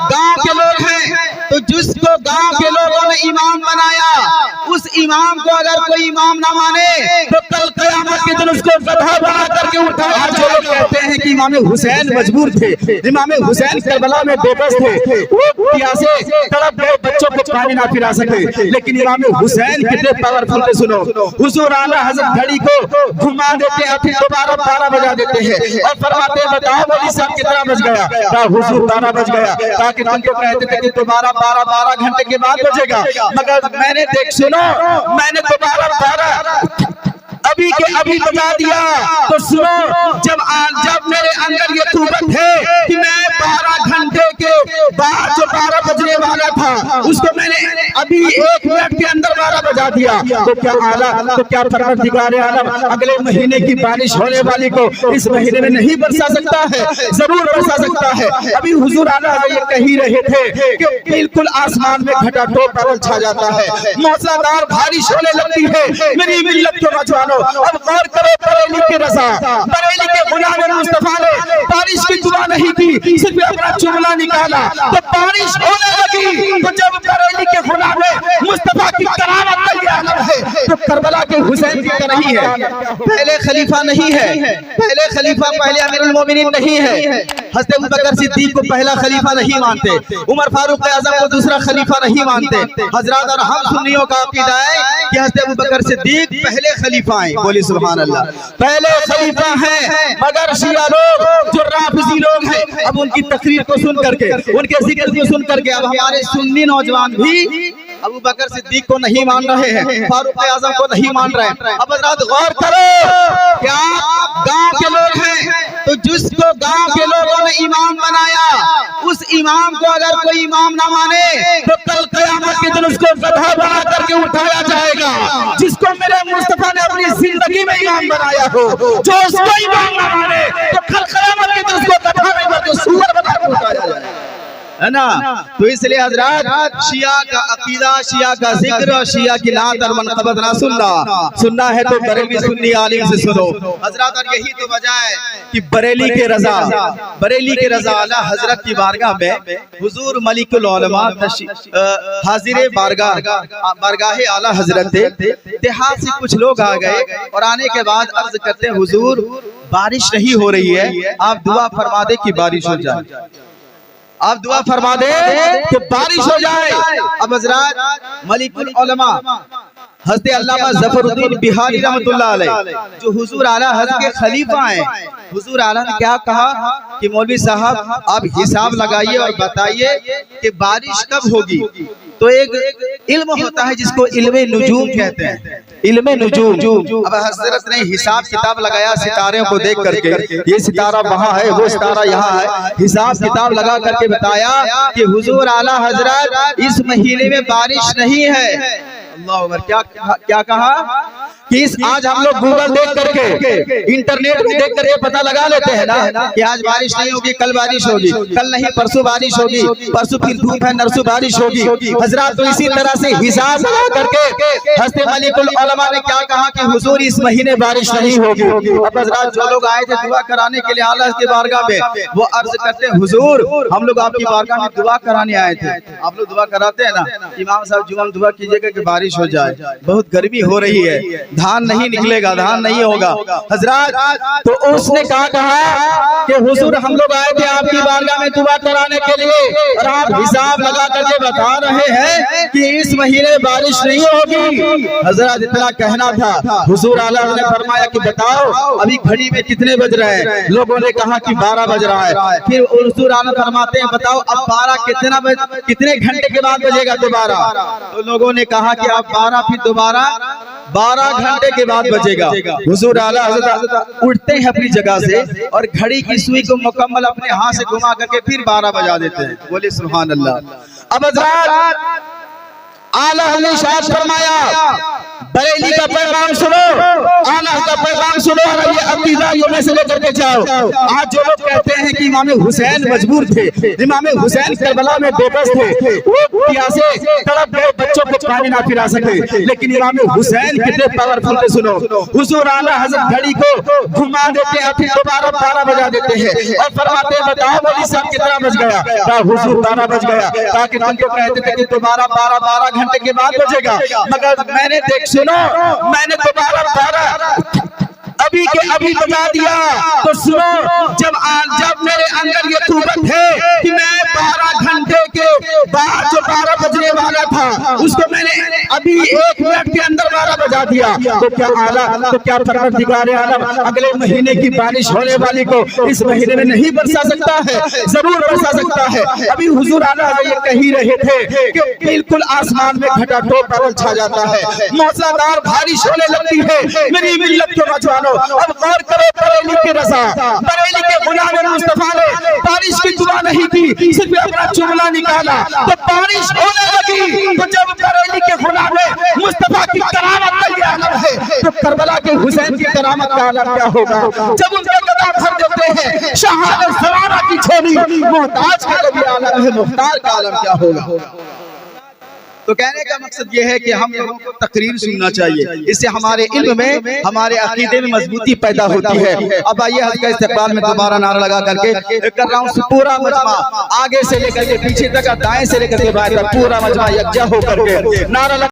गांव के लोग हैं, तो जिसको गांव के लोगों ने इमाम बनाया, उस इमाम को अगर कोई इमाम ना माने तो कल क़यामत के दिन उसको गधा बना करके उठाया। जो लोग कहते हैं कि इमाम हुसैन मजबूर थे, इमाम हुसैन करबला में बेबस थे, वो प्यासे तड़प गए, बच्चों को पानी ना पिला सके, लेकिन इमाम हुसैन कितने पावरफुल थे सुनो। हुजूर आला हज़रत घड़ी को घुमा देते हैं, फिर दोबारा 12 बजा देते हैं और फरमाते हैं बताओ मौलवी साहब कितना बज गया? हुजूर 12 बज गया, ताकि तुमको कहते थे कि दोबारा 12 घंटे के बाद बजेगा, मगर मैंने देख सुनो, मैंने दोबारा 12 अभी के अभी बजा दिया। तो सुनो, जब मेरे अंदर ये कुव्वत है कि मैं 12 घंटे के बाद जो 12 बजने वाला था उसको मैंने अभी 1 मिनट के अंदर 12 बजा दिया, तो क्या आला, तो क्या परवरदिगार आलम अगले महीने की बारिश होने वाली को इस महीने में नहीं बरसा सकता है? जरूर बरसा सकता है। अभी हुजूर आला ये कह ही रहे थे कि बिल्कुल आसमान में घटाटोप बादल छा जाता है, मूसलाधार बारिश होने लगती है। मेरी मिल्लत के नौजवानों, अब गौर करो, बरेली के रज़ा, बरेली के गुलाम मुस्तफा ने बारिश की दुआ नहीं की, सिर्फ अपना जुमला निकाला तो बारिश होने लगी। तो जब बरेली के गुलाम मुस्तफा की करामत का ये आलम है, तो करबला के हुसैन की तरह ही है। पहले खलीफा नहीं है, पहले खलीफा, पहले अमीरुल मोमिनीन नहीं है। हज़रत अबू बकर सिद्दीक को पहला खलीफा नहीं मानते, उमर फारूक आज़म को दूसरा खलीफा नहीं मानते। हजरत और हम सुन्नियों का अकीदा है कि हज़रत अबू बकर सिद्दीक पहले खलीफा हैं। बोली सुभान अल्लाह, पहले खलीफा हैं। मगर शिया लोग जो राफिजी लोग हैं, अब उनकी तकरीर को सुन करके, उनके जिक्र को सुन करके अब हमारे सुन्नी नौजवान भी अबू बकर सिद्दीक को नहीं मान रहे हैं, फारूक आज़म को नहीं मान रहे हैं। अब हज़रत गौर करो, क्या गांव के लोग हैं, तो जिसको गांव के लोगों ने इमाम बनाया, उस इमाम को अगर कोई इमाम ना माने तो कल क़यामत के दिन उसको गधा बना करके उठाया जाएगा। जिसको मेरे मुस्तफा ने अपनी जिंदगी में इमाम बनाया हो, जो उसको इमाम ना माने तो कल क़यामत के दिन उसको गधा नहीं बल्कि सूअर बना के उठाया जाएगा, है ना। तो इसलिए हजरत शिया का अकीदा, शिया का जिक्र और शिया की नात और मनक़बत ना सुनना है तो बरेलवी सुन्नी आलिम से सुनो हजरत। और यही तो वजह है कि बरेली के रज़ा आला हजरत की बारगाह में हुजूर मलिकुल उलमा हाजिर बारगाह आला हजरत थे। देहात से कुछ लोग आ गए और आने के बाद अर्ज करते हुजूर बारिश नहीं हो रही है, आप दुआ फरमा दे कि बारिश हो जाए, आप दुआ फरमा दे कि बारिश हो जाए। अब हज़रत मलिकुल उलमा हज़रत अल्लामा ज़फ़रुद्दीन बिहारी रहमतुल्लाह अलैह जो हुजूर आला हज़रत के खलीफा हैं, हुजूर आला ने क्या कहा कि मौलवी साहब आप हिसाब लगाइए और बताइए कि बारिश कब होगी। तो एक इल्म होता है जिसको इल्मे नुजूम कहते हैं, इल्मे नुजूम। अब हज़रत ने हिसाब किताब लगाया सितारों को देख करके, ये सितारा वहाँ है, वो सितारा यहाँ है, हिसाब किताब लगा करके बताया कि हुजूर आला हज़रत इस महीने में बारिश नहीं है। अल्लाह अकबर, क्या कहा कि आज हम लोग गूगल देख करके, इंटरनेट में देख करके पता लगा लेते हैं ना कि आज बारिश नहीं होगी, कल बारिश होगी, कल नहीं परसों बारिश होगी, परसों फिर धूप है, नरसों बारिश होगी। हजरत तो इसी तरह से हिसाब लगा करके हज़रत मलिकुल उलमा ने क्या कहा कि हुजूर इस महीने बारिश नहीं होगी। अब हजरत जो लोग आए थे दुआ कराने के लिए आला की बारगाह में, वो अर्ज करते हैं हुजूर हम लोग आपकी बारगाह में दुआ कराने आए थे। आप लोग दुआ कराते हैं ना, इमाम साहब जुम्मा दुआ कीजिएगा कि बारिश हो जाए, बहुत गर्मी हो रही है, धान नहीं निकलेगा, धान नहीं होगा। हजरत तो उसने कहा कि हुजूर हम लोग आए थे आपकी बारगाह में दुआ कराने के लिए और आप हिसाब लगा करके बता रहे हैं कि इस महीने बारिश नहीं होगी। हजरत इतना कहना था, हुजूर आला ने फरमाया कि बताओ अभी घड़ी में कितने बज रहे हैं। लोगों ने कहा कि 12 बज रहा है। फिर हुजूर आला फरमाते हैं बताओ अब 12 कितने घंटे के बाद बजेगा दोबारा। तो लोगों ने कहा कि अब 12 फिर दोबारा 12 घंटे के बाद बजेगा। हुजूर आला हज़रत उठते हैं अपनी जगह से और घड़ी की सुई को मुकम्मल अपने हाथ से घुमा करके फिर 12 बजा देते हैं। बोले सुभान अल्लाह। अब हज़रत आला ने इरशाद फरमाया बरेली का पैगाम सुनो, आला का पैगाम सुनो, और ये अकीदा ये में से लेकर के जाओ। आज जो लोग कहते हैं कि इमाम हुसैन मजबूर थे, इमाम हुसैन करबला में बेबस थे, वो प्यासे तड़प गए, बच्चों को पानी ना पिला सके, लेकिन इमाम हुसैन कितने पावरफुल थे सुनो। हुजूर आला हजरत घड़ी को घुमा देते हैं, फिर दोबारा 12 बजा देते हैं और फरमाते हैं बताओ मौलवी साहब कितना बज गया? कहा हुजूर 12 बज गया। ताकि तुमको कहते थे कि दोबारा 12 घंटे के बाद बजेगा, मगर मैंने देख सुनो, मैंने दोबारा 12 अभी के अभी बजा दिया। तो सुनो, जब मेरे अंदर ये कुव्वत है कि मैं 12 घंटे के बाद जो 12 बजने वाला था उसको मैंने अभी 1 मिनट के अंदर 12 बजा दिया, तो क्या आला, तो क्या परवरदिगार आलम अगले महीने की बारिश होने वाली को इस महीने में नहीं बरसा सकता है? जरूर बरसा सकता है। अभी हुजूर आला ये कह ही रहे थे कि बिल्कुल आसमान में घटा टोप बादल छा जाता है, मूसलाधार बारिश होने लगती है। मेरी मिल्लत के नौजवानों, अब गौर करो, बरेली के रज़ा, बरेली के गुलाम मुस्तफा ने बारिश की दुआ नहीं की, सिर्फ अपना चुमला निकाला तो बारिश होने लगी। तो जब बरेली के गुलाम मुस्तफा की करामत का ये आलम है, तो करबला के हुसैन की करामत का आलम क्या होगा? जब उनके कदम भर देते हैं शहादत सवारा की छोरी, मोहताज का कभी आलम है, मुख्तार का आलम क्या होगा? तो कहने का मकसद ये है कि हम लोगों को तकरीर सुनना चाहिए, इससे हमारे इल्म में, हमारे अकीदे में मजबूती पैदा होती है। अब आइए हज का इस्तेक़बाल में दोबारा नारा लगा करके कर रहा हूँ, पूरा मजमा आगे से लेकर के पीछे तक, दाएं से लेकर के बाएं तक पूरा मजमा यकजा होकर के नारा